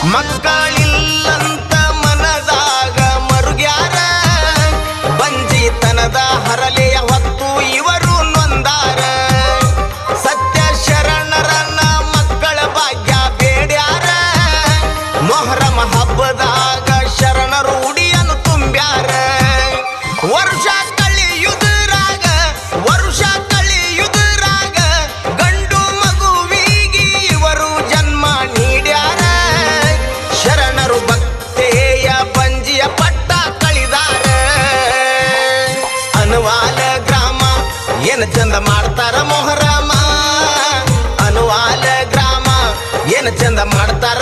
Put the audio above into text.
ಮಕ್ಕಳಿಲ್ಲಂತ ಮನದಾಗ ಮರುಗ್ಯಾರ ಬಂಜಿತನದ ಹರಲೆಯ ಹೊತ್ತು ಇವರು ನೊಂದಾರ ಸತ್ಯ ಶರಣರನ್ನ ಮಕ್ಕಳ ಭಾಗ್ಯ ಬೇಡ್ಯಾರ ಮೊಹರಂ ಹಬ್ಬದಾಗ ಶರಣರು ಉಡಿಯನ್ನು ತುಂಬ್ಯಾರ ವರ್ಷ ಕಳಿಯುವುದರಾಗ ಗಂಡು ಮಗುವಿಗೆ ಇವರು ಜನ್ಮ ನೀಡ್ಯಾರ ಶರಣರು ಭಕ್ತೆಯ ಬಂಜಿಯ ಪಟ್ಟ ಕಳಿದಾರ ಅನುವಾಲ ಗ್ರಾಮ ಏನ ಚಂದ ಮಾಡ್ತಾರ ಮೊಹರಮ ಅನುವಾಲ ಗ್ರಾಮ ಏನ ಚಂದ ಮಾಡ್ತಾರ